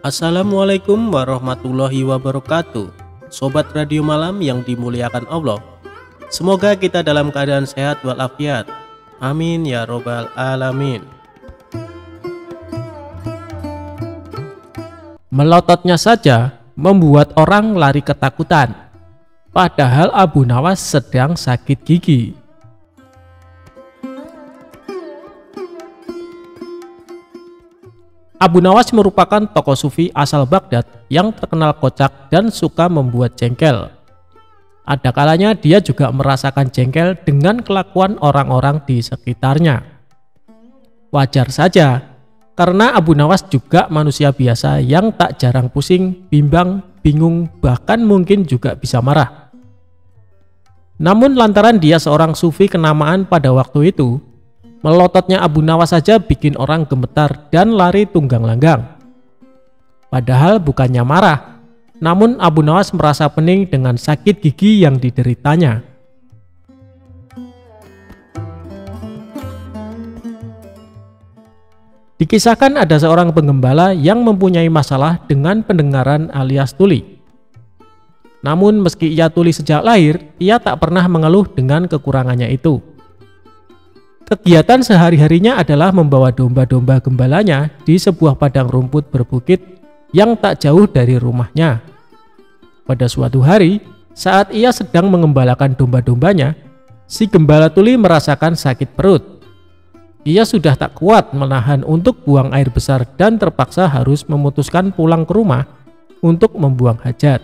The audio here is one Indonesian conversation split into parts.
Assalamualaikum warahmatullahi wabarakatuh. Sobat Radio Malam yang dimuliakan Allah, semoga kita dalam keadaan sehat walafiat. Amin ya robbal alamin. Melototnya saja membuat orang lari ketakutan, padahal Abu Nawas sedang sakit gigi. Abu Nawas merupakan tokoh sufi asal Baghdad yang terkenal kocak dan suka membuat jengkel. Ada kalanya dia juga merasakan jengkel dengan kelakuan orang-orang di sekitarnya. Wajar saja, karena Abu Nawas juga manusia biasa yang tak jarang pusing, bimbang, bingung, bahkan mungkin juga bisa marah. Namun lantaran dia seorang sufi kenamaan pada waktu itu, melototnya Abu Nawas saja bikin orang gemetar dan lari tunggang langgang. Padahal bukannya marah, namun Abu Nawas merasa pening dengan sakit gigi yang dideritanya. Dikisahkan ada seorang penggembala yang mempunyai masalah dengan pendengaran alias tuli. Namun meski ia tuli sejak lahir, ia tak pernah mengeluh dengan kekurangannya itu. Kegiatan sehari-harinya adalah membawa domba-domba gembalanya di sebuah padang rumput berbukit yang tak jauh dari rumahnya. Pada suatu hari, saat ia sedang mengembalakan domba-dombanya, si gembala tuli merasakan sakit perut. Ia sudah tak kuat menahan untuk buang air besar dan terpaksa harus memutuskan pulang ke rumah untuk membuang hajat.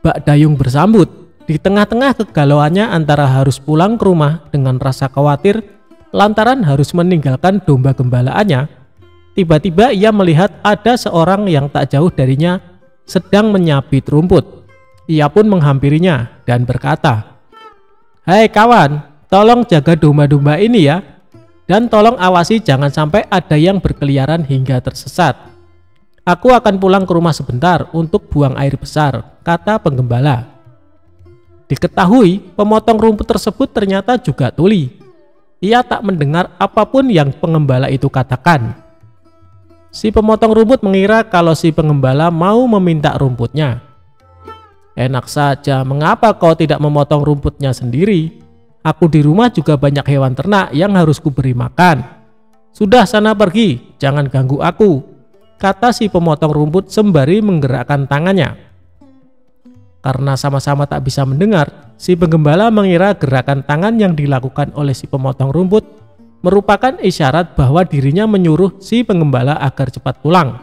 Bak Dayung bersambut. Di tengah-tengah kegalauannya antara harus pulang ke rumah dengan rasa khawatir lantaran harus meninggalkan domba gembalaannya, tiba-tiba ia melihat ada seorang yang tak jauh darinya sedang menyabit rumput. Ia pun menghampirinya dan berkata, "Hai kawan, tolong jaga domba-domba ini ya, dan tolong awasi jangan sampai ada yang berkeliaran hingga tersesat. Aku akan pulang ke rumah sebentar untuk buang air besar," kata penggembala. Diketahui pemotong rumput tersebut ternyata juga tuli. Ia tak mendengar apapun yang pengembala itu katakan. Si pemotong rumput mengira kalau si pengembala mau meminta rumputnya. "Enak saja, mengapa kau tidak memotong rumputnya sendiri? Aku di rumah juga banyak hewan ternak yang harus kuberi makan. Sudah sana pergi, jangan ganggu aku," kata si pemotong rumput sembari menggerakkan tangannya. Karena sama-sama tak bisa mendengar, si penggembala mengira gerakan tangan yang dilakukan oleh si pemotong rumput merupakan isyarat bahwa dirinya menyuruh si penggembala agar cepat pulang.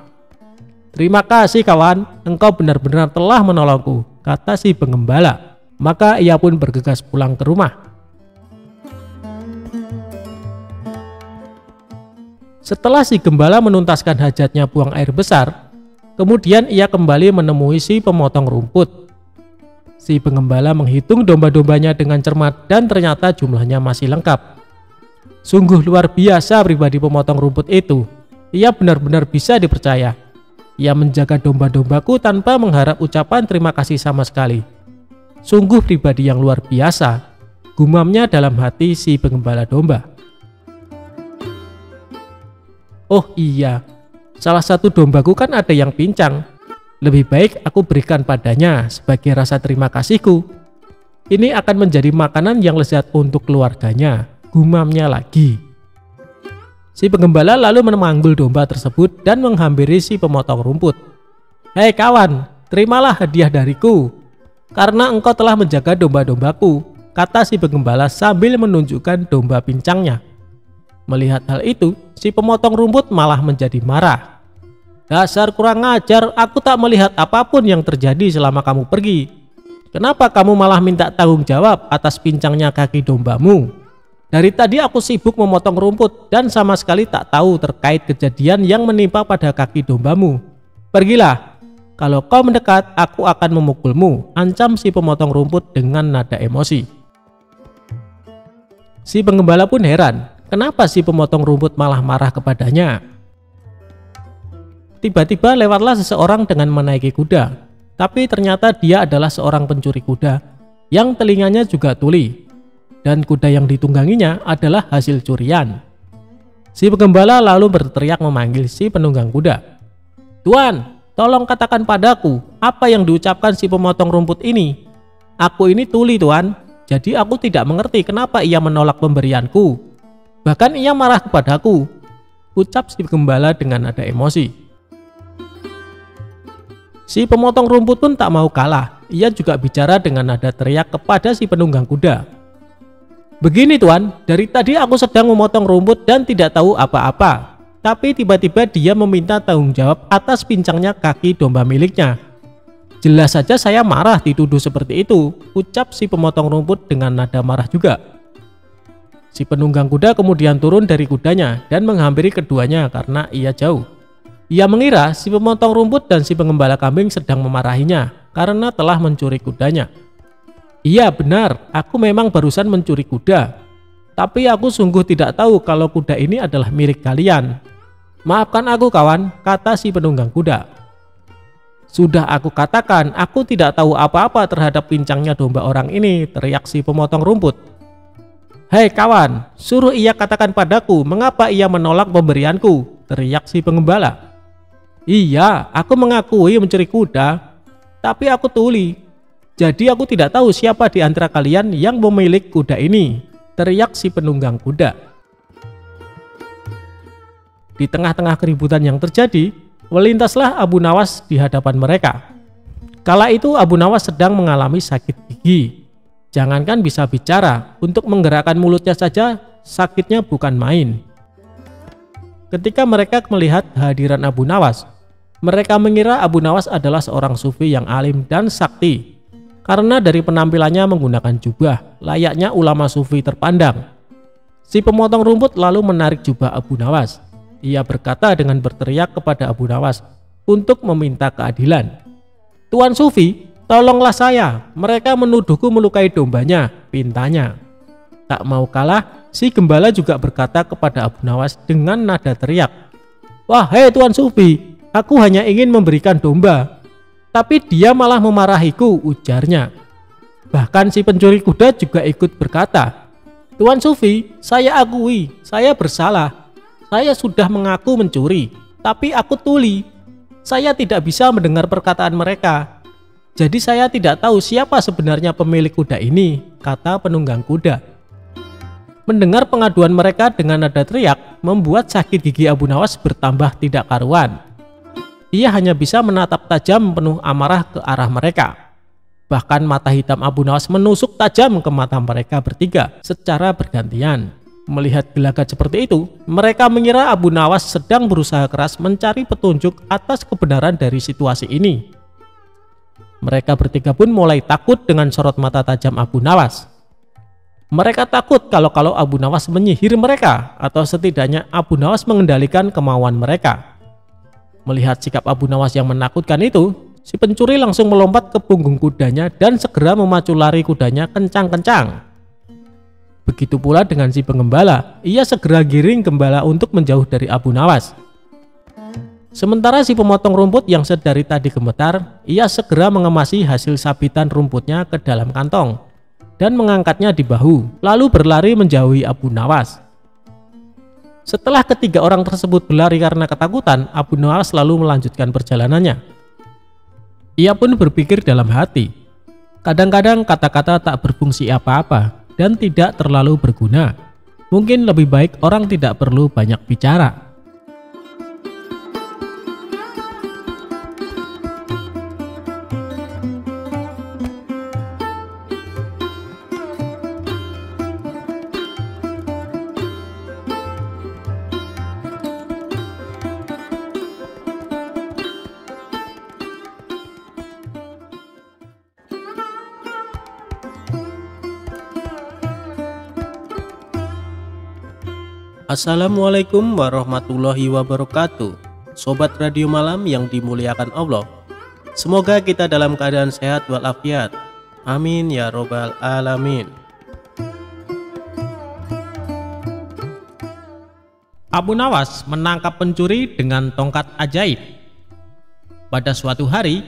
"Terima kasih kawan, engkau benar-benar telah menolongku," kata si penggembala. Maka ia pun bergegas pulang ke rumah. Setelah si gembala menuntaskan hajatnya buang air besar, kemudian ia kembali menemui si pemotong rumput. Si pengembala menghitung domba-dombanya dengan cermat dan ternyata jumlahnya masih lengkap. Sungguh luar biasa pribadi pemotong rumput itu. Ia benar-benar bisa dipercaya. Ia menjaga domba-dombaku tanpa mengharap ucapan terima kasih sama sekali. Sungguh pribadi yang luar biasa, gumamnya dalam hati si pengembala domba. "Oh iya, salah satu dombaku kan ada yang pincang. Lebih baik aku berikan padanya sebagai rasa terima kasihku. Ini akan menjadi makanan yang lezat untuk keluarganya," gumamnya lagi. Si penggembala lalu memanggul domba tersebut dan menghampiri si pemotong rumput. "Hei kawan, terimalah hadiah dariku, karena engkau telah menjaga domba-dombaku," kata si penggembala sambil menunjukkan domba pincangnya. Melihat hal itu, si pemotong rumput malah menjadi marah. "Dasar kurang ajar, aku tak melihat apapun yang terjadi selama kamu pergi. Kenapa kamu malah minta tanggung jawab atas pincangnya kaki dombamu? Dari tadi aku sibuk memotong rumput dan sama sekali tak tahu terkait kejadian yang menimpa pada kaki dombamu. Pergilah, kalau kau mendekat aku akan memukulmu," ancam si pemotong rumput dengan nada emosi. Si penggembala pun heran, kenapa si pemotong rumput malah marah kepadanya. Tiba-tiba lewatlah seseorang dengan menaiki kuda, tapi ternyata dia adalah seorang pencuri kuda yang telinganya juga tuli, dan kuda yang ditungganginya adalah hasil curian. Si penggembala lalu berteriak memanggil si penunggang kuda. "Tuan, tolong katakan padaku, apa yang diucapkan si pemotong rumput ini? Aku ini tuli, Tuan. Jadi aku tidak mengerti kenapa ia menolak pemberianku. Bahkan ia marah kepadaku," ucap si penggembala dengan nada emosi. Si pemotong rumput pun tak mau kalah. Ia juga bicara dengan nada teriak kepada si penunggang kuda. "Begini Tuan, dari tadi aku sedang memotong rumput dan tidak tahu apa-apa. Tapi tiba-tiba dia meminta tanggung jawab atas pincangnya kaki domba miliknya. Jelas saja saya marah dituduh seperti itu," ucap si pemotong rumput dengan nada marah juga. Si penunggang kuda kemudian turun dari kudanya dan menghampiri keduanya karena ia jauh. Ia mengira si pemotong rumput dan si penggembala kambing sedang memarahinya karena telah mencuri kudanya. "Iya benar, aku memang barusan mencuri kuda. Tapi aku sungguh tidak tahu kalau kuda ini adalah milik kalian. Maafkan aku kawan," kata si penunggang kuda. "Sudah aku katakan, aku tidak tahu apa-apa terhadap pincangnya domba orang ini," teriak si pemotong rumput. "Hei kawan, suruh ia katakan padaku mengapa ia menolak pemberianku," teriak si penggembala. "Iya, aku mengakui mencuri kuda, tapi aku tuli. Jadi aku tidak tahu siapa di antara kalian yang memiliki kuda ini," teriak si penunggang kuda. Di tengah-tengah keributan yang terjadi, melintaslah Abu Nawas di hadapan mereka. Kala itu Abu Nawas sedang mengalami sakit gigi. Jangankan bisa bicara, untuk menggerakkan mulutnya saja sakitnya bukan main. Ketika mereka melihat kehadiran Abu Nawas, mereka mengira Abu Nawas adalah seorang sufi yang alim dan sakti, karena dari penampilannya menggunakan jubah layaknya ulama sufi terpandang. Si pemotong rumput lalu menarik jubah Abu Nawas. Ia berkata dengan berteriak kepada Abu Nawas untuk meminta keadilan. "Tuan Sufi, tolonglah saya, mereka menuduhku melukai dombanya," pintanya. Tak mau kalah, si gembala juga berkata kepada Abu Nawas dengan nada teriak, "Wahai Tuan Sufi, aku hanya ingin memberikan domba, tapi dia malah memarahiku," ujarnya. Bahkan si pencuri kuda juga ikut berkata, "Tuan Sufi, saya akui, saya bersalah. Saya sudah mengaku mencuri, tapi aku tuli. Saya tidak bisa mendengar perkataan mereka. Jadi saya tidak tahu siapa sebenarnya pemilik kuda ini," kata penunggang kuda. Mendengar pengaduan mereka dengan nada teriak membuat sakit gigi Abu Nawas bertambah tidak karuan. Ia hanya bisa menatap tajam penuh amarah ke arah mereka. Bahkan mata hitam Abu Nawas menusuk tajam ke mata mereka bertiga secara bergantian. Melihat gelagat seperti itu, mereka mengira Abu Nawas sedang berusaha keras mencari petunjuk atas kebenaran dari situasi ini. Mereka bertiga pun mulai takut dengan sorot mata tajam Abu Nawas. Mereka takut kalau Abu Nawas menyihir mereka, atau setidaknya Abu Nawas mengendalikan kemauan mereka. Melihat sikap Abu Nawas yang menakutkan itu, si pencuri langsung melompat ke punggung kudanya dan segera memacu lari kudanya kencang-kencang. Begitu pula dengan si penggembala, ia segera giring gembala untuk menjauh dari Abu Nawas. Sementara si pemotong rumput yang sedari tadi gemetar, ia segera mengemasi hasil sabitan rumputnya ke dalam kantong dan mengangkatnya di bahu, lalu berlari menjauhi Abu Nawas. Setelah ketiga orang tersebut berlari karena ketakutan, Abu Nawas lalu melanjutkan perjalanannya. Ia pun berpikir dalam hati, kadang-kadang kata-kata tak berfungsi apa-apa dan tidak terlalu berguna. Mungkin lebih baik orang tidak perlu banyak bicara. Assalamualaikum warahmatullahi wabarakatuh. Sobat Radio Malam yang dimuliakan Allah, semoga kita dalam keadaan sehat walafiat. Amin ya robbal alamin. Abu Nawas menangkap pencuri dengan tongkat ajaib. Pada suatu hari,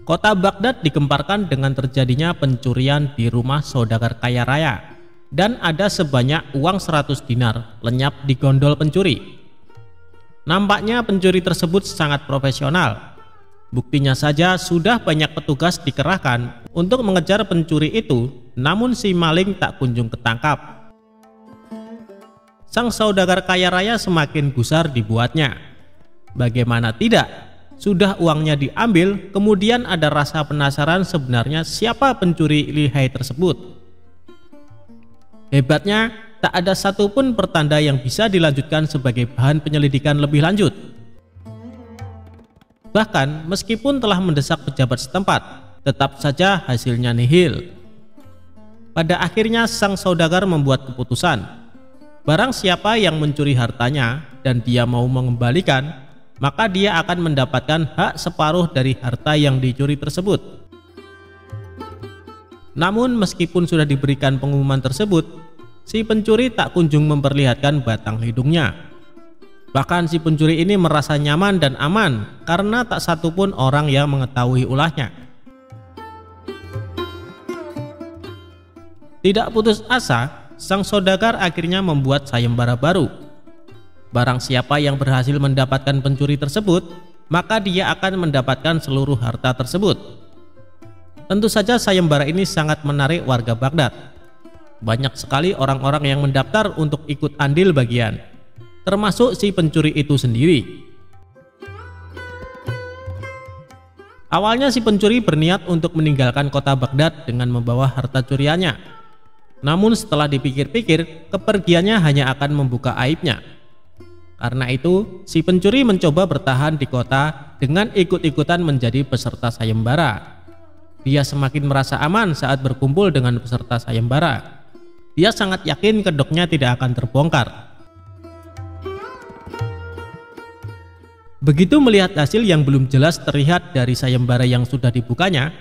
kota Baghdad digemparkan dengan terjadinya pencurian di rumah saudagar kaya raya, dan ada sebanyak uang 100 dinar lenyap di gondol pencuri. Nampaknya pencuri tersebut sangat profesional. Buktinya saja sudah banyak petugas dikerahkan untuk mengejar pencuri itu, namun si maling tak kunjung ketangkap. Sang saudagar kaya raya semakin gusar dibuatnya. Bagaimana tidak? Sudah uangnya diambil, kemudian ada rasa penasaran sebenarnya siapa pencuri lihai tersebut. Hebatnya, tak ada satupun pertanda yang bisa dilanjutkan sebagai bahan penyelidikan lebih lanjut. Bahkan meskipun telah mendesak pejabat setempat, tetap saja hasilnya nihil. Pada akhirnya sang saudagar membuat keputusan. Barang siapa yang mencuri hartanya dan dia mau mengembalikan, maka dia akan mendapatkan hak separuh dari harta yang dicuri tersebut. Namun meskipun sudah diberikan pengumuman tersebut, si pencuri tak kunjung memperlihatkan batang hidungnya. Bahkan si pencuri ini merasa nyaman dan aman karena tak satupun orang yang mengetahui ulahnya. Tidak putus asa, sang saudagar akhirnya membuat sayembara baru. Barang siapa yang berhasil mendapatkan pencuri tersebut, maka dia akan mendapatkan seluruh harta tersebut. Tentu saja sayembara ini sangat menarik warga Baghdad. Banyak sekali orang-orang yang mendaftar untuk ikut andil bagian, termasuk si pencuri itu sendiri. Awalnya si pencuri berniat untuk meninggalkan kota Baghdad dengan membawa harta curiannya. Namun setelah dipikir-pikir, kepergiannya hanya akan membuka aibnya. Karena itu, si pencuri mencoba bertahan di kota dengan ikut-ikutan menjadi peserta sayembara. Dia semakin merasa aman saat berkumpul dengan peserta sayembara. Dia sangat yakin kedoknya tidak akan terbongkar. Begitu melihat hasil yang belum jelas terlihat dari sayembara yang sudah dibukanya,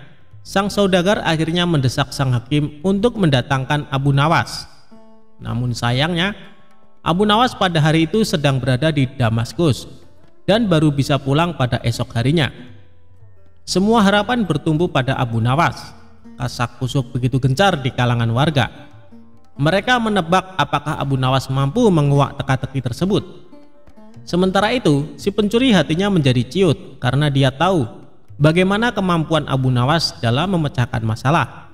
sang saudagar akhirnya mendesak sang hakim untuk mendatangkan Abu Nawas. Namun sayangnya, Abu Nawas pada hari itu sedang berada di Damaskus dan baru bisa pulang pada esok harinya. Semua harapan bertumpu pada Abu Nawas. Kasak-kusuk begitu gencar di kalangan warga. Mereka menebak apakah Abu Nawas mampu menguak teka-teki tersebut. Sementara itu, si pencuri hatinya menjadi ciut karena dia tahu bagaimana kemampuan Abu Nawas dalam memecahkan masalah.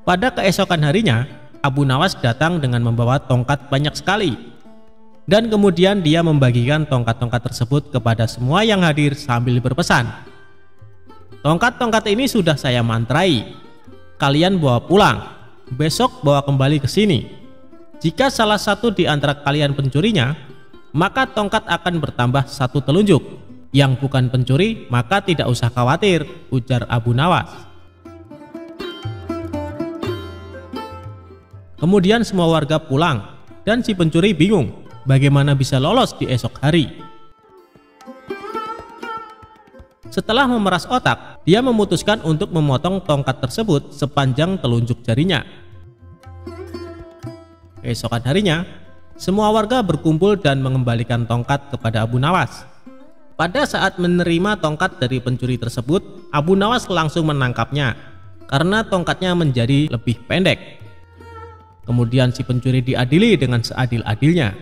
Pada keesokan harinya, Abu Nawas datang dengan membawa tongkat banyak sekali. Dan kemudian dia membagikan tongkat-tongkat tersebut kepada semua yang hadir sambil berpesan, "Tongkat-tongkat ini sudah saya mantrai. Kalian bawa pulang. Besok bawa kembali ke sini. Jika salah satu di antara kalian pencurinya, maka tongkat akan bertambah satu telunjuk. Yang bukan pencuri, maka tidak usah khawatir," ujar Abu Nawas. Kemudian semua warga pulang dan si pencuri bingung bagaimana bisa lolos di esok hari. Setelah memeras otak, dia memutuskan untuk memotong tongkat tersebut sepanjang telunjuk jarinya. Keesokan harinya, semua warga berkumpul dan mengembalikan tongkat kepada Abu Nawas. Pada saat menerima tongkat dari pencuri tersebut, Abu Nawas langsung menangkapnya karena tongkatnya menjadi lebih pendek. Kemudian si pencuri diadili dengan seadil-adilnya.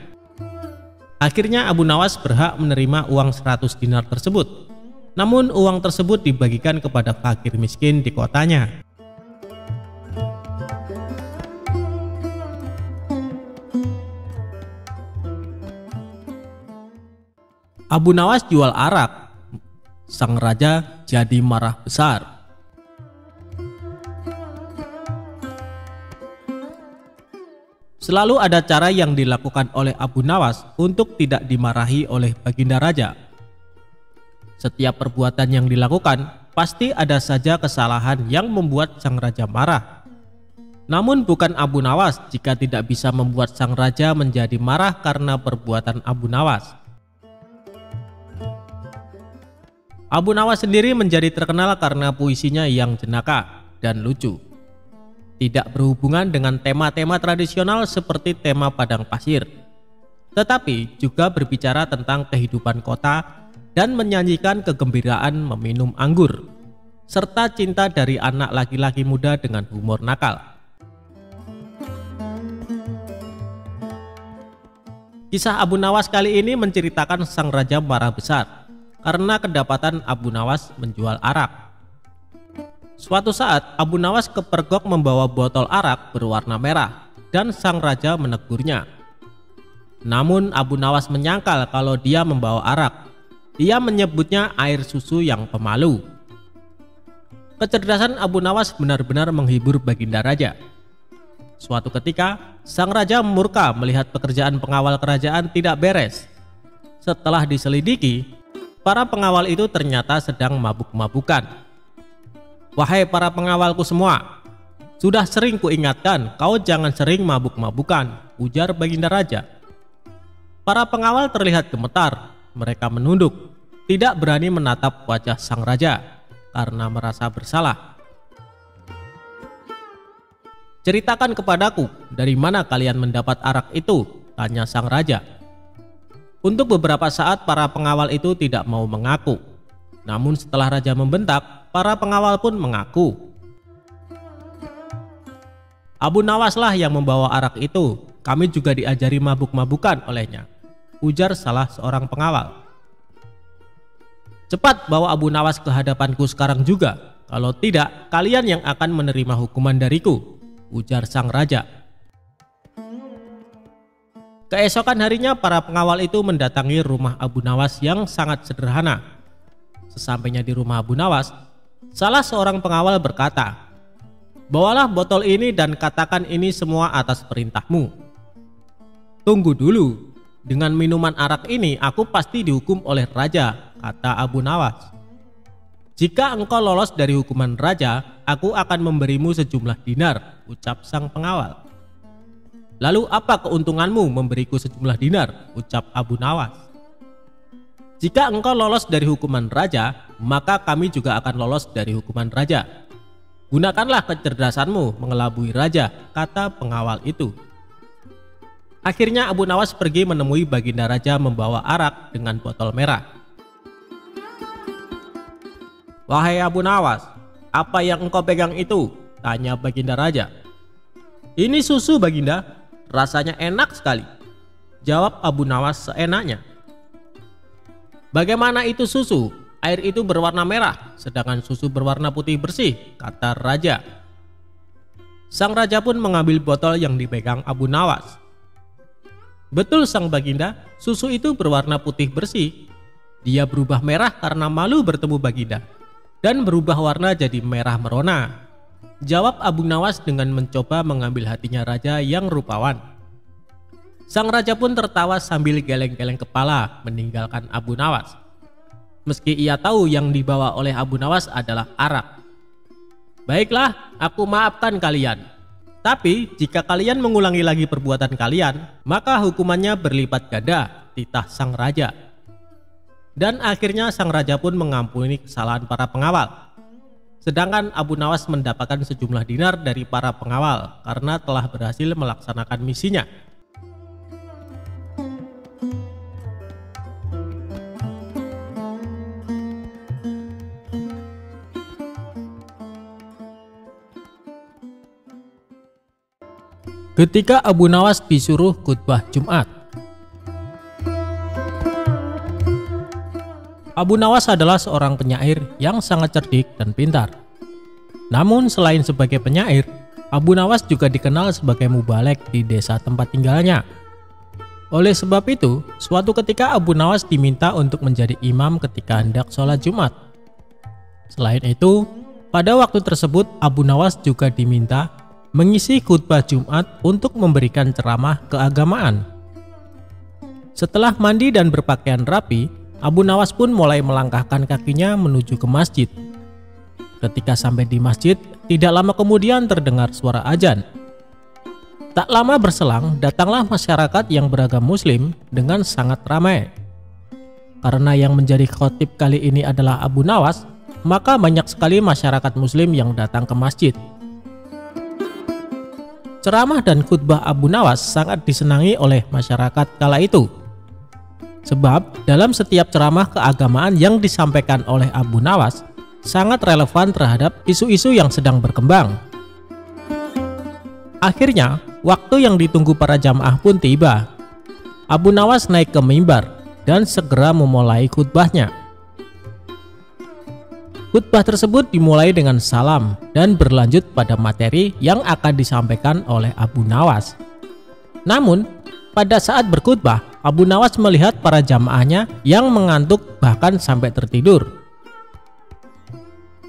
Akhirnya Abu Nawas berhak menerima uang 100 dinar tersebut. Namun uang tersebut dibagikan kepada fakir miskin di kotanya. Abu Nawas jual arak. Sang raja jadi marah besar. Selalu ada cara yang dilakukan oleh Abu Nawas untuk tidak dimarahi oleh baginda raja. Setiap perbuatan yang dilakukan pasti ada saja kesalahan yang membuat sang raja marah. Namun bukan Abu Nawas jika tidak bisa membuat sang raja menjadi marah karena perbuatan Abu Nawas. Abu Nawas sendiri menjadi terkenal karena puisinya yang jenaka dan lucu. Tidak berhubungan dengan tema-tema tradisional seperti tema padang pasir, tetapi juga berbicara tentang kehidupan kota dan menyanyikan kegembiraan meminum anggur, serta cinta dari anak laki-laki muda dengan humor nakal. Kisah Abu Nawas kali ini menceritakan sang raja marah besar karena kedapatan Abu Nawas menjual arak. Suatu saat Abu Nawas kepergok membawa botol arak berwarna merah dan sang raja menegurnya. Namun Abu Nawas menyangkal kalau dia membawa arak. Ia menyebutnya air susu yang pemalu. Kecerdasan Abu Nawas benar-benar menghibur baginda raja. Suatu ketika, sang raja murka melihat pekerjaan pengawal kerajaan tidak beres. Setelah diselidiki, para pengawal itu ternyata sedang mabuk-mabukan. "Wahai para pengawalku semua, sudah sering kuingatkan kau jangan sering mabuk-mabukan," ujar baginda raja. Para pengawal terlihat gemetar, mereka menunduk, tidak berani menatap wajah sang raja karena merasa bersalah. "Ceritakan kepadaku, dari mana kalian mendapat arak itu?" tanya sang raja. Untuk beberapa saat para pengawal itu tidak mau mengaku. Namun setelah raja membentak, para pengawal pun mengaku. "Abu Nawaslah yang membawa arak itu, kami juga diajari mabuk-mabukan olehnya," ujar salah seorang pengawal. "Cepat bawa Abu Nawas ke hadapanku sekarang juga, kalau tidak kalian yang akan menerima hukuman dariku," ujar sang raja. Keesokan harinya para pengawal itu mendatangi rumah Abu Nawas yang sangat sederhana. Sesampainya di rumah Abu Nawas, salah seorang pengawal berkata, "Bawalah botol ini dan katakan ini semua atas perintahmu." "Tunggu dulu, dengan minuman arak ini aku pasti dihukum oleh raja," kata Abu Nawas. "Jika engkau lolos dari hukuman raja, aku akan memberimu sejumlah dinar," ucap sang pengawal. "Lalu apa keuntunganmu memberiku sejumlah dinar?" ucap Abu Nawas. "Jika engkau lolos dari hukuman raja, maka kami juga akan lolos dari hukuman raja. Gunakanlah kecerdasanmu mengelabui raja," kata pengawal itu. Akhirnya Abu Nawas pergi menemui baginda raja membawa arak dengan botol merah. "Wahai Abu Nawas, apa yang engkau pegang itu?" tanya baginda raja. "Ini susu baginda, rasanya enak sekali," jawab Abu Nawas seenaknya. "Bagaimana itu susu? Air itu berwarna merah, sedangkan susu berwarna putih bersih," kata raja. Sang raja pun mengambil botol yang dipegang Abu Nawas. "Betul sang baginda, susu itu berwarna putih bersih. Dia berubah merah karena malu bertemu baginda, dan berubah warna jadi merah merona," jawab Abu Nawas dengan mencoba mengambil hatinya raja yang rupawan. Sang raja pun tertawa sambil geleng-geleng kepala meninggalkan Abu Nawas. Meski ia tahu yang dibawa oleh Abu Nawas adalah arak. "Baiklah, aku maafkan kalian. Tapi jika kalian mengulangi lagi perbuatan kalian, maka hukumannya berlipat ganda," titah sang raja. Dan akhirnya sang raja pun mengampuni kesalahan para pengawal. Sedangkan Abu Nawas mendapatkan sejumlah dinar dari para pengawal karena telah berhasil melaksanakan misinya. Ketika Abu Nawas disuruh khutbah Jumat. Abu Nawas adalah seorang penyair yang sangat cerdik dan pintar. Namun selain sebagai penyair, Abu Nawas juga dikenal sebagai mubalek di desa tempat tinggalnya. Oleh sebab itu, suatu ketika Abu Nawas diminta untuk menjadi imam ketika hendak sholat Jumat. Selain itu, pada waktu tersebut Abu Nawas juga diminta mengisi khutbah Jumat untuk memberikan ceramah keagamaan. Setelah mandi dan berpakaian rapi, Abu Nawas pun mulai melangkahkan kakinya menuju ke masjid. Ketika sampai di masjid, tidak lama kemudian terdengar suara azan. Tak lama berselang, datanglah masyarakat yang beragama Muslim dengan sangat ramai. Karena yang menjadi khotib kali ini adalah Abu Nawas, maka banyak sekali masyarakat Muslim yang datang ke masjid. Ceramah dan khutbah Abu Nawas sangat disenangi oleh masyarakat kala itu. Sebab dalam setiap ceramah keagamaan yang disampaikan oleh Abu Nawas sangat relevan terhadap isu-isu yang sedang berkembang. Akhirnya, waktu yang ditunggu para jamaah pun tiba. Abu Nawas naik ke mimbar dan segera memulai khutbahnya. Khutbah tersebut dimulai dengan salam dan berlanjut pada materi yang akan disampaikan oleh Abu Nawas. Namun, pada saat berkhutbah, Abu Nawas melihat para jamaahnya yang mengantuk bahkan sampai tertidur.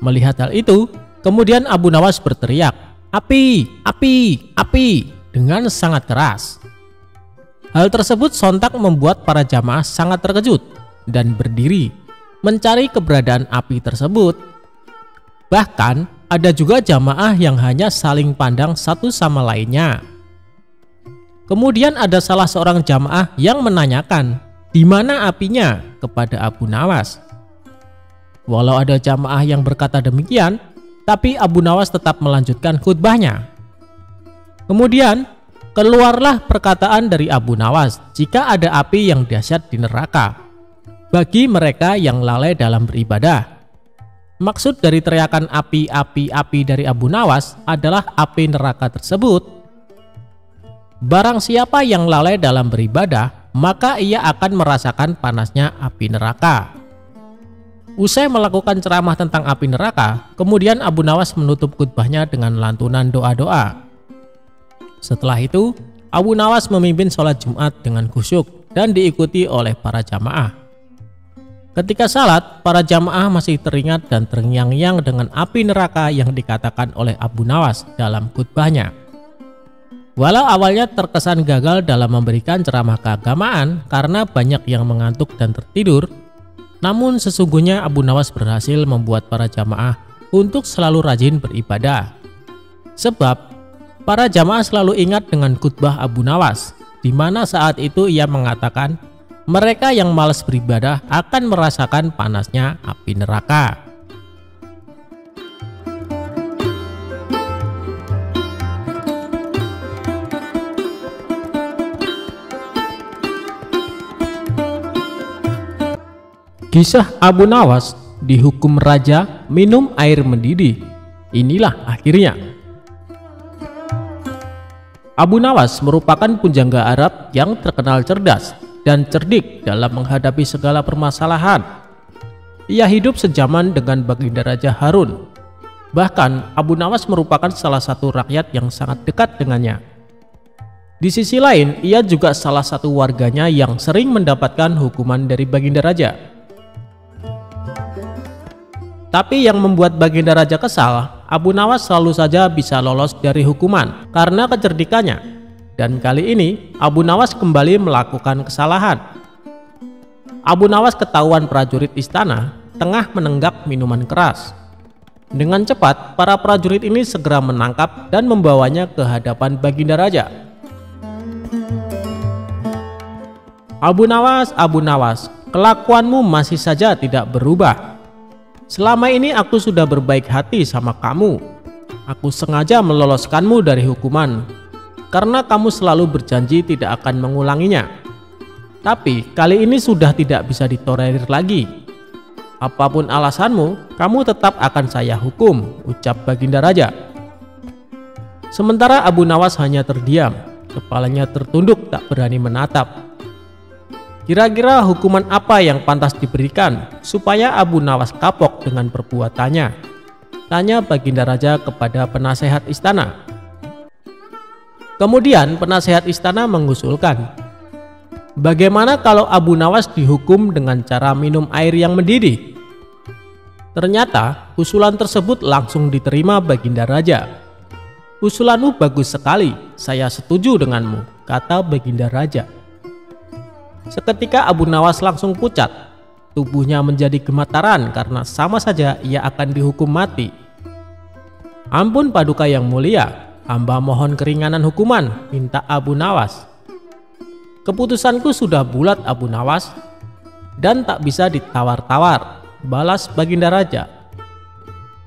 Melihat hal itu, kemudian Abu Nawas berteriak, "Api, api, api!" dengan sangat keras. Hal tersebut sontak membuat para jamaah sangat terkejut dan berdiri mencari keberadaan api tersebut. Bahkan ada juga jamaah yang hanya saling pandang satu sama lainnya. Kemudian ada salah seorang jamaah yang menanyakan, "Di mana apinya?" kepada Abu Nawas. Walau ada jamaah yang berkata demikian, tapi Abu Nawas tetap melanjutkan khutbahnya. Kemudian keluarlah perkataan dari Abu Nawas, jika ada api yang dahsyat di neraka bagi mereka yang lalai dalam beribadah. Maksud dari teriakan api, api, api dari Abu Nawas adalah api neraka tersebut. Barang siapa yang lalai dalam beribadah, maka ia akan merasakan panasnya api neraka. Usai melakukan ceramah tentang api neraka, kemudian Abu Nawas menutup khutbahnya dengan lantunan doa-doa. Setelah itu, Abu Nawas memimpin sholat Jumat dengan khusyuk dan diikuti oleh para jamaah. Ketika salat, para jamaah masih teringat dan terngiang-ngiang dengan api neraka yang dikatakan oleh Abu Nawas dalam khutbahnya. Walau awalnya terkesan gagal dalam memberikan ceramah keagamaan karena banyak yang mengantuk dan tertidur, namun sesungguhnya Abu Nawas berhasil membuat para jamaah untuk selalu rajin beribadah. Sebab para jamaah selalu ingat dengan khutbah Abu Nawas, di mana saat itu ia mengatakan, mereka yang malas beribadah akan merasakan panasnya api neraka. Kisah Abu Nawas dihukum raja minum air mendidih. Inilah akhirnya. Abu Nawas merupakan pujangga Arab yang terkenal cerdas dan cerdik dalam menghadapi segala permasalahan. Ia hidup sejaman dengan Baginda Raja Harun. Bahkan Abu Nawas merupakan salah satu rakyat yang sangat dekat dengannya. Di sisi lain, ia juga salah satu warganya yang sering mendapatkan hukuman dari Baginda Raja. Tapi yang membuat Baginda Raja kesal, Abu Nawas selalu saja bisa lolos dari hukuman karena kecerdikannya. Dan kali ini Abu Nawas kembali melakukan kesalahan. Abu Nawas ketahuan prajurit istana tengah menenggak minuman keras. Dengan cepat para prajurit ini segera menangkap dan membawanya ke hadapan Baginda Raja. Abu Nawas, kelakuanmu masih saja tidak berubah. Selama ini aku sudah berbaik hati sama kamu. Aku sengaja meloloskanmu dari hukuman karena kamu selalu berjanji tidak akan mengulanginya. Tapi kali ini sudah tidak bisa ditolerir lagi. Apapun alasanmu, kamu tetap akan saya hukum, ucap Baginda Raja. Sementara Abu Nawas hanya terdiam, kepalanya tertunduk tak berani menatap. Kira-kira hukuman apa yang pantas diberikan supaya Abu Nawas kapok dengan perbuatannya? Tanya Baginda Raja kepada penasehat istana. Kemudian penasehat istana mengusulkan, bagaimana kalau Abu Nawas dihukum dengan cara minum air yang mendidih? Ternyata usulan tersebut langsung diterima Baginda Raja. Usulanmu bagus sekali, saya setuju denganmu, kata Baginda Raja. Seketika Abu Nawas langsung pucat, tubuhnya menjadi gemetaran karena sama saja ia akan dihukum mati. Ampun Paduka yang mulia, hamba mohon keringanan hukuman, minta Abu Nawas. Keputusanku sudah bulat Abu Nawas, dan tak bisa ditawar-tawar, balas Baginda Raja.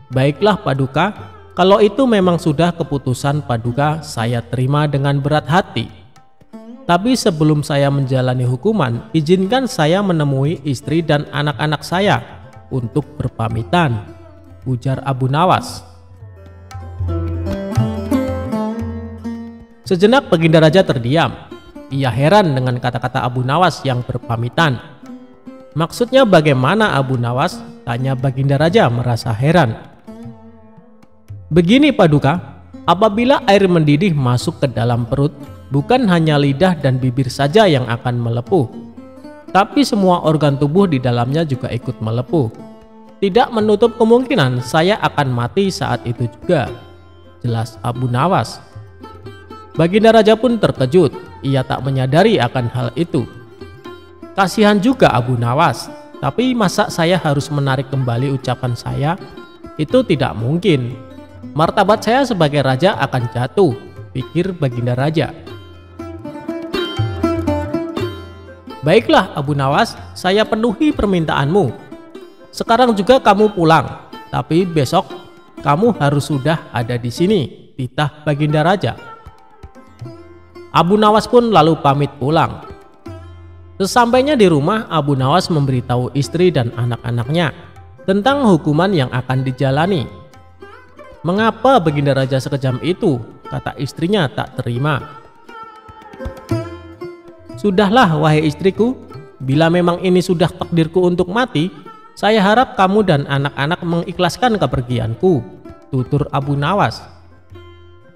Baiklah Paduka, kalau itu memang sudah keputusan Paduka, saya terima dengan berat hati. Tapi sebelum saya menjalani hukuman, izinkan saya menemui istri dan anak-anak saya untuk berpamitan, ujar Abu Nawas. Sejenak Baginda Raja terdiam. Ia heran dengan kata-kata Abu Nawas yang berpamitan. Maksudnya bagaimana Abu Nawas? Tanya Baginda Raja merasa heran. Begini Paduka, apabila air mendidih masuk ke dalam perut, bukan hanya lidah dan bibir saja yang akan melepuh, tapi semua organ tubuh di dalamnya juga ikut melepuh. Tidak menutup kemungkinan saya akan mati saat itu juga, jelas Abu Nawas. Baginda Raja pun terkejut, ia tak menyadari akan hal itu. Kasihan juga Abu Nawas, tapi masa saya harus menarik kembali ucapan saya? Itu tidak mungkin. Martabat saya sebagai raja akan jatuh, pikir Baginda Raja. Baiklah Abu Nawas, saya penuhi permintaanmu. Sekarang juga kamu pulang, tapi besok kamu harus sudah ada di sini, titah Baginda Raja. Abu Nawas pun lalu pamit pulang. Sesampainya di rumah, Abu Nawas memberitahu istri dan anak-anaknya tentang hukuman yang akan dijalani. Mengapa Baginda Raja sekejam itu? Kata istrinya tak terima. Sudahlah wahai istriku, bila memang ini sudah takdirku untuk mati, saya harap kamu dan anak-anak mengikhlaskan kepergianku, tutur Abu Nawas.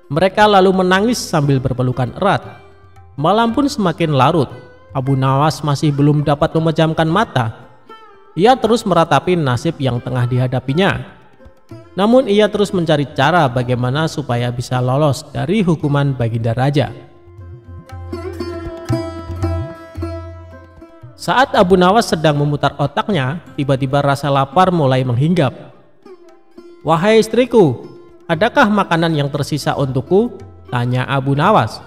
Mereka lalu menangis sambil berpelukan erat. Malam pun semakin larut. Abu Nawas masih belum dapat memejamkan mata. Ia terus meratapi nasib yang tengah dihadapinya. Namun ia terus mencari cara bagaimana supaya bisa lolos dari hukuman Baginda Raja. Saat Abu Nawas sedang memutar otaknya, tiba-tiba rasa lapar mulai menghinggap. Wahai istriku, adakah makanan yang tersisa untukku? Tanya Abu Nawas.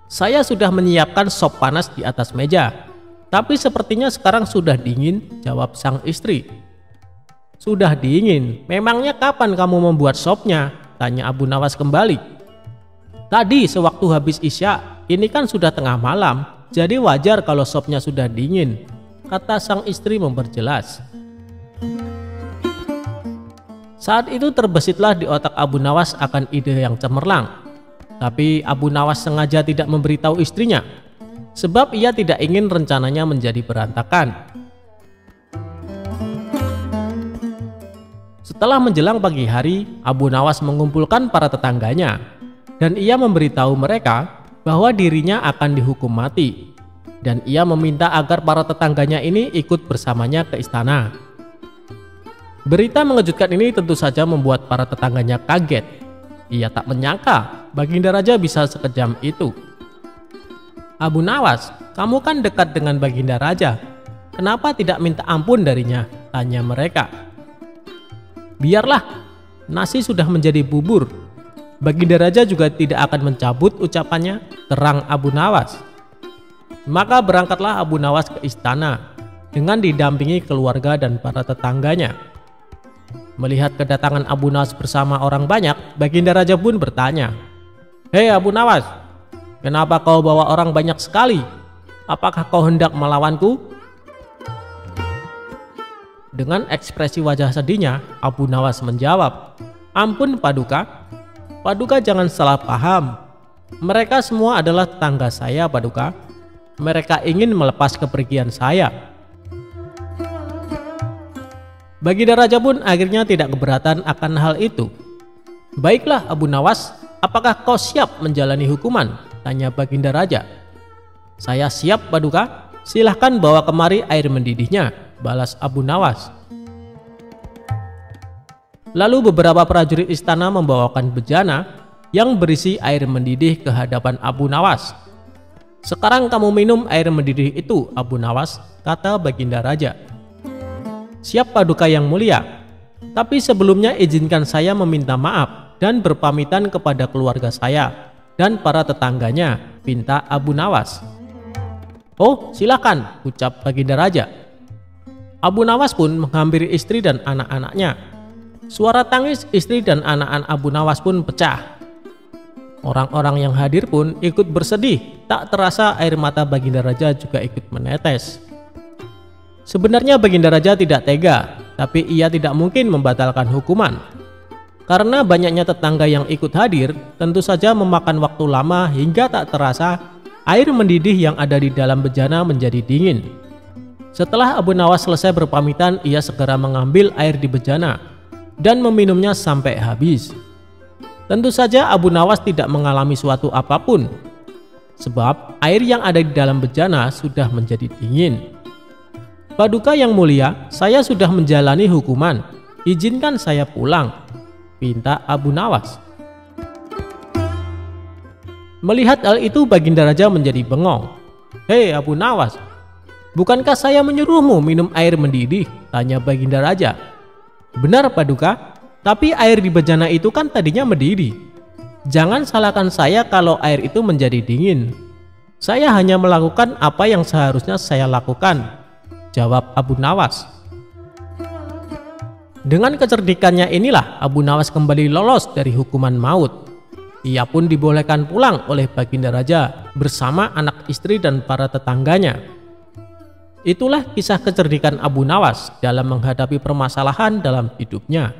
Saya sudah menyiapkan sop panas di atas meja, tapi sepertinya sekarang sudah dingin, jawab sang istri. Sudah dingin? Memangnya kapan kamu membuat sopnya? Tanya Abu Nawas kembali. Tadi sewaktu habis Isya, ini kan sudah tengah malam. Jadi wajar kalau sopnya sudah dingin, kata sang istri memperjelas. Saat itu terbesitlah di otak Abu Nawas akan ide yang cemerlang. Tapi Abu Nawas sengaja tidak memberitahu istrinya, sebab ia tidak ingin rencananya menjadi berantakan. Setelah menjelang pagi hari, Abu Nawas mengumpulkan para tetangganya, dan ia memberitahu mereka bahwa dirinya akan dihukum mati, dan ia meminta agar para tetangganya ini ikut bersamanya ke istana. Berita mengejutkan ini tentu saja membuat para tetangganya kaget. Ia tak menyangka Baginda Raja bisa sekejam itu. Abu Nawas, kamu kan dekat dengan Baginda Raja, kenapa tidak minta ampun darinya? Tanya mereka. Biarlah, nasi sudah menjadi bubur. Baginda Raja juga tidak akan mencabut ucapannya, terang Abu Nawas. Maka berangkatlah Abu Nawas ke istana dengan didampingi keluarga dan para tetangganya. Melihat kedatangan Abu Nawas bersama orang banyak, Baginda Raja pun bertanya, "Hei Abu Nawas, kenapa kau bawa orang banyak sekali? Apakah kau hendak melawanku?" Dengan ekspresi wajah sedihnya, Abu Nawas menjawab, "Ampun Paduka. Paduka jangan salah paham. Mereka semua adalah tetangga saya Paduka. Mereka ingin melepas kepergian saya." Baginda Raja pun akhirnya tidak keberatan akan hal itu. "Baiklah Abu Nawas, apakah kau siap menjalani hukuman?" tanya Baginda Raja. "Saya siap Paduka, silahkan bawa kemari air mendidihnya," balas Abu Nawas. Lalu beberapa prajurit istana membawakan bejana yang berisi air mendidih ke hadapan Abu Nawas. "Sekarang kamu minum air mendidih itu Abu Nawas," kata Baginda Raja. "Siap Paduka yang mulia, tapi sebelumnya izinkan saya meminta maaf dan berpamitan kepada keluarga saya dan para tetangganya," pinta Abu Nawas. "Oh silakan," ucap Baginda Raja. Abu Nawas pun menghampiri istri dan anak-anaknya. Suara tangis istri dan anak-anak Abu Nawas pun pecah. Orang-orang yang hadir pun ikut bersedih, tak terasa air mata Baginda Raja juga ikut menetes. Sebenarnya Baginda Raja tidak tega, tapi ia tidak mungkin membatalkan hukuman. Karena banyaknya tetangga yang ikut hadir, tentu saja memakan waktu lama hingga tak terasa Air mendidih yang ada di dalam bejana menjadi dingin. Setelah Abu Nawas selesai berpamitan, ia segera mengambil air di bejana dan meminumnya sampai habis. Tentu saja Abu Nawas tidak mengalami suatu apapun, sebab air yang ada di dalam bejana sudah menjadi dingin. Paduka yang mulia, saya sudah menjalani hukuman. Izinkan saya pulang, pinta Abu Nawas. Melihat hal itu, Baginda Raja menjadi bengong. Hei Abu Nawas, bukankah saya menyuruhmu minum air mendidih? Tanya Baginda Raja. Benar Paduka, tapi air di bejana itu kan tadinya mendidih. Jangan salahkan saya kalau air itu menjadi dingin. Saya hanya melakukan apa yang seharusnya saya lakukan, jawab Abu Nawas. Dengan kecerdikannya inilah Abu Nawas kembali lolos dari hukuman maut. Ia pun dibolehkan pulang oleh Baginda Raja bersama anak istri dan para tetangganya. Itulah kisah kecerdikan Abu Nawas dalam menghadapi permasalahan dalam hidupnya.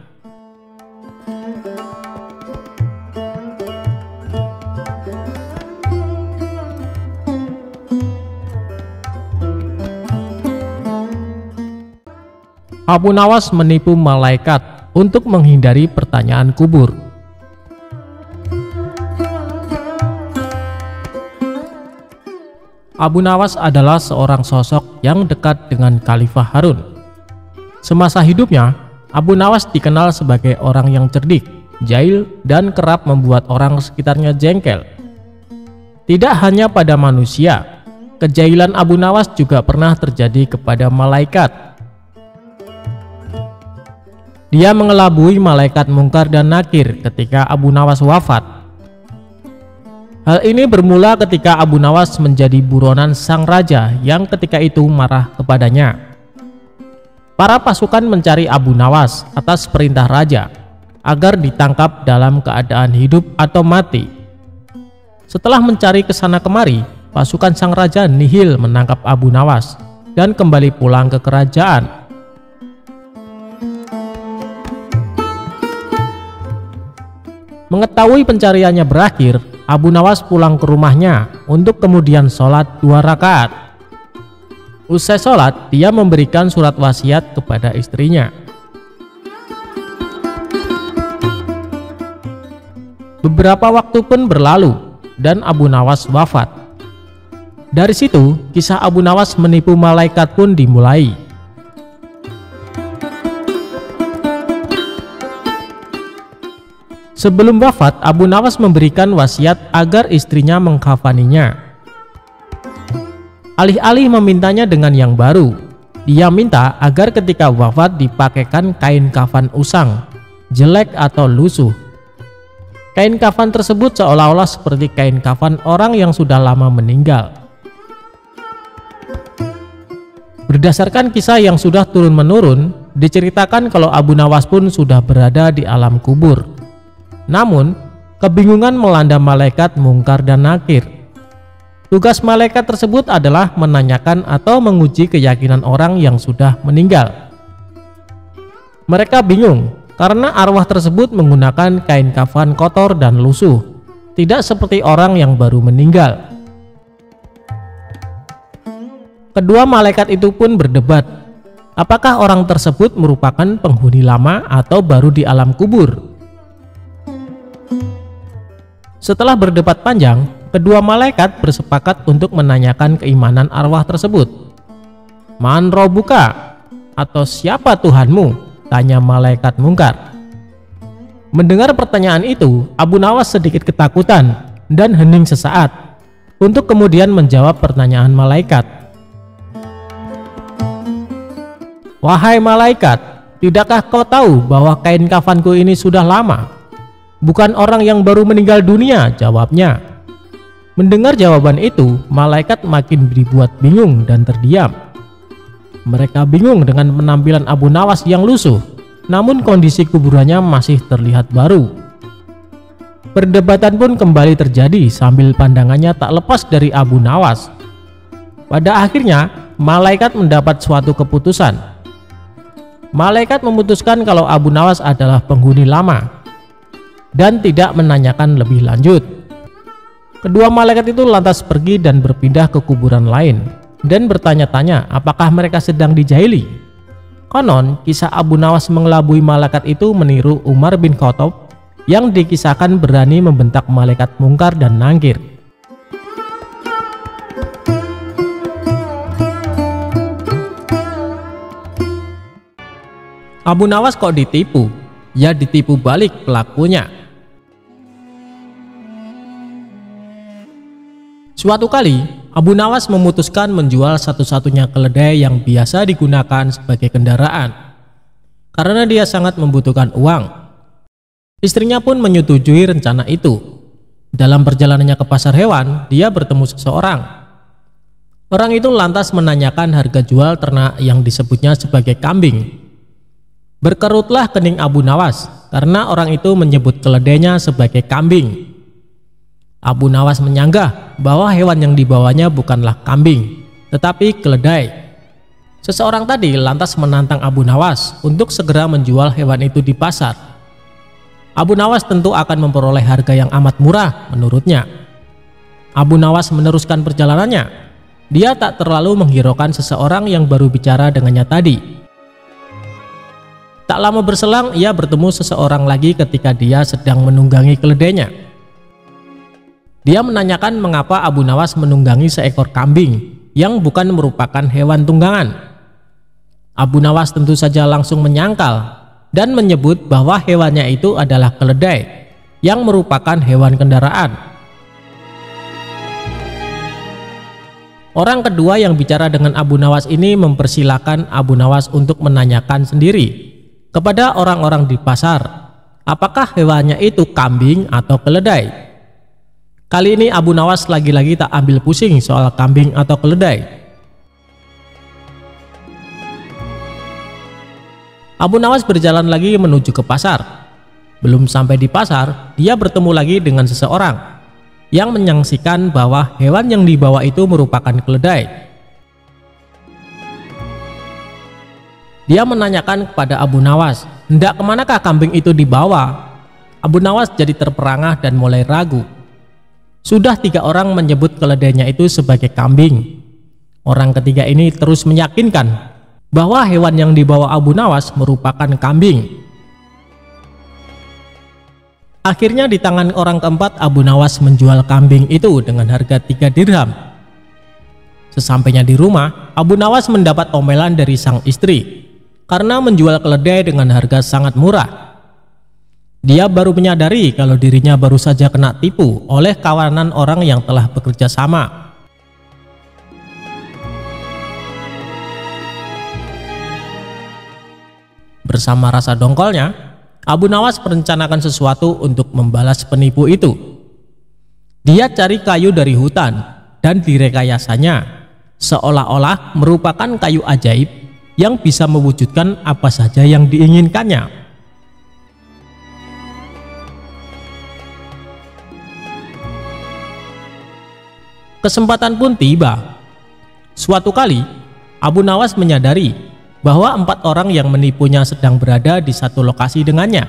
Abu Nawas menipu malaikat untuk menghindari pertanyaan kubur. Abu Nawas adalah seorang sosok yang dekat dengan Khalifah Harun. Semasa hidupnya, Abu Nawas dikenal sebagai orang yang cerdik, jahil, dan kerap membuat orang sekitarnya jengkel. Tidak hanya pada manusia, kejahilan Abu Nawas juga pernah terjadi kepada malaikat. Dia mengelabui malaikat Mungkar dan Nakir ketika Abu Nawas wafat. Hal ini bermula ketika Abu Nawas menjadi buronan sang raja yang ketika itu marah kepadanya. Para pasukan mencari Abu Nawas atas perintah raja agar ditangkap dalam keadaan hidup atau mati. Setelah mencari kesana kemari, pasukan sang raja nihil menangkap Abu Nawas dan kembali pulang ke kerajaan. Mengetahui pencariannya berakhir, Abu Nawas pulang ke rumahnya untuk kemudian sholat 2 rakaat. Usai sholat, dia memberikan surat wasiat kepada istrinya. Beberapa waktu pun berlalu dan Abu Nawas wafat. Dari situ, kisah Abu Nawas menipu malaikat pun dimulai. Sebelum wafat, Abu Nawas memberikan wasiat agar istrinya mengkafaninya. Alih-alih memintanya dengan yang baru, dia minta agar ketika wafat dipakaikan kain kafan usang, jelek atau lusuh. Kain kafan tersebut seolah-olah seperti kain kafan orang yang sudah lama meninggal. Berdasarkan kisah yang sudah turun-menurun, diceritakan kalau Abu Nawas pun sudah berada di alam kubur. Namun, kebingungan melanda malaikat Mungkar dan Nakir. Tugas malaikat tersebut adalah menanyakan atau menguji keyakinan orang yang sudah meninggal. Mereka bingung karena arwah tersebut menggunakan kain kafan kotor dan lusuh, tidak seperti orang yang baru meninggal. Kedua malaikat itu pun berdebat, apakah orang tersebut merupakan penghuni lama atau baru di alam kubur. Setelah berdebat panjang, kedua malaikat bersepakat untuk menanyakan keimanan arwah tersebut. Man robuka, atau siapa Tuhanmu? Tanya malaikat Mungkar. Mendengar pertanyaan itu, Abu Nawas sedikit ketakutan dan hening sesaat untuk kemudian menjawab pertanyaan malaikat. Wahai malaikat, tidakkah kau tahu bahwa kain kafanku ini sudah lama? Bukan orang yang baru meninggal dunia, jawabnya. Mendengar jawaban itu, malaikat makin dibuat bingung dan terdiam. Mereka bingung dengan penampilan Abu Nawas yang lusuh, namun kondisi kuburannya masih terlihat baru. Perdebatan pun kembali terjadi sambil pandangannya tak lepas dari Abu Nawas. Pada akhirnya, malaikat mendapat suatu keputusan. Malaikat memutuskan kalau Abu Nawas adalah penghuni lama dan tidak menanyakan lebih lanjut. Kedua malaikat itu lantas pergi dan berpindah ke kuburan lain dan bertanya-tanya apakah mereka sedang dijahili. Konon kisah Abu Nawas mengelabui malaikat itu meniru Umar bin Khattab yang dikisahkan berani membentak malaikat mungkar dan nangkir. Abu Nawas kok ditipu? Ya ditipu balik pelakunya. Suatu kali, Abu Nawas memutuskan menjual satu-satunya keledai yang biasa digunakan sebagai kendaraan. Karena dia sangat membutuhkan uang. Istrinya pun menyetujui rencana itu. Dalam perjalanannya ke pasar hewan, dia bertemu seseorang. Orang itu lantas menanyakan harga jual ternak yang disebutnya sebagai kambing. Berkerutlah kening Abu Nawas karena orang itu menyebut keledainya sebagai kambing. Abu Nawas menyanggah bahwa hewan yang dibawanya bukanlah kambing, tetapi keledai. Seseorang tadi lantas menantang Abu Nawas untuk segera menjual hewan itu di pasar. Abu Nawas tentu akan memperoleh harga yang amat murah menurutnya. Abu Nawas meneruskan perjalanannya. Dia tak terlalu menghiraukan seseorang yang baru bicara dengannya tadi. Tak lama berselang ia bertemu seseorang lagi ketika dia sedang menunggangi keledainya. Dia menanyakan mengapa Abu Nawas menunggangi seekor kambing yang bukan merupakan hewan tunggangan. Abu Nawas tentu saja langsung menyangkal dan menyebut bahwa hewannya itu adalah keledai yang merupakan hewan kendaraan. Orang kedua yang bicara dengan Abu Nawas ini mempersilahkan Abu Nawas untuk menanyakan sendiri kepada orang-orang di pasar apakah hewannya itu kambing atau keledai. Kali ini Abu Nawas lagi-lagi tak ambil pusing soal kambing atau keledai. Abu Nawas berjalan lagi menuju ke pasar. Belum sampai di pasar, dia bertemu lagi dengan seseorang yang menyaksikan bahwa hewan yang dibawa itu merupakan keledai. Dia menanyakan kepada Abu Nawas, hendak kemanakah kambing itu dibawa? Abu Nawas jadi terperangah dan mulai ragu. Sudah 3 orang menyebut keledainya itu sebagai kambing. Orang ketiga ini terus meyakinkan bahwa hewan yang dibawa Abu Nawas merupakan kambing. Akhirnya di tangan orang keempat Abu Nawas menjual kambing itu dengan harga 3 dirham. Sesampainya di rumah, Abu Nawas mendapat omelan dari sang istri karena menjual keledai dengan harga sangat murah. Dia baru menyadari kalau dirinya baru saja kena tipu oleh kawanan orang yang telah bekerja sama. Bersama rasa dongkolnya, Abu Nawas merencanakan sesuatu untuk membalas penipu itu. Dia cari kayu dari hutan dan direkayasanya seolah-olah merupakan kayu ajaib yang bisa mewujudkan apa saja yang diinginkannya. Kesempatan pun tiba. Suatu kali, Abu Nawas menyadari bahwa 4 orang yang menipunya sedang berada di satu lokasi dengannya.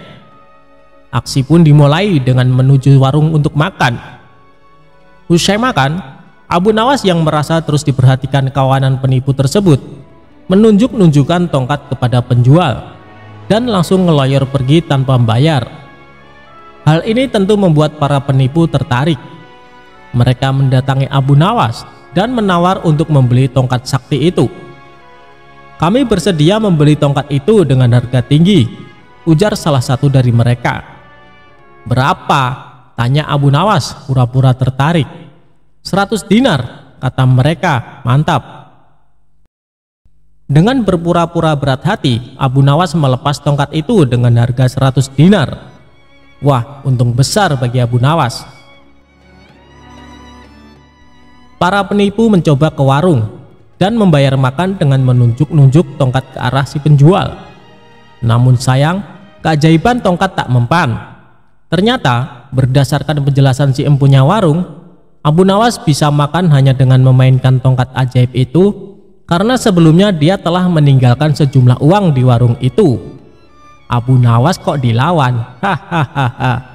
Aksi pun dimulai dengan menuju warung untuk makan. Usai makan, Abu Nawas yang merasa terus diperhatikan kawanan penipu tersebut menunjuk-nunjukkan tongkat kepada penjual dan langsung ngeloyor pergi tanpa membayar. Hal ini tentu membuat para penipu tertarik. Mereka mendatangi Abu Nawas dan menawar untuk membeli tongkat sakti itu. Kami bersedia membeli tongkat itu dengan harga tinggi, ujar salah satu dari mereka. Berapa? Tanya Abu Nawas pura-pura tertarik. 100 dinar, kata mereka. Mantap. Dengan berpura-pura berat hati, Abu Nawas melepas tongkat itu dengan harga 100 dinar. Wah, untung besar bagi Abu Nawas. Para penipu mencoba ke warung dan membayar makan dengan menunjuk-nunjuk tongkat ke arah si penjual. Namun sayang, keajaiban tongkat tak mempan. Ternyata, berdasarkan penjelasan si empunya warung, Abu Nawas bisa makan hanya dengan memainkan tongkat ajaib itu karena sebelumnya dia telah meninggalkan sejumlah uang di warung itu. Abu Nawas kok dilawan? Hahaha.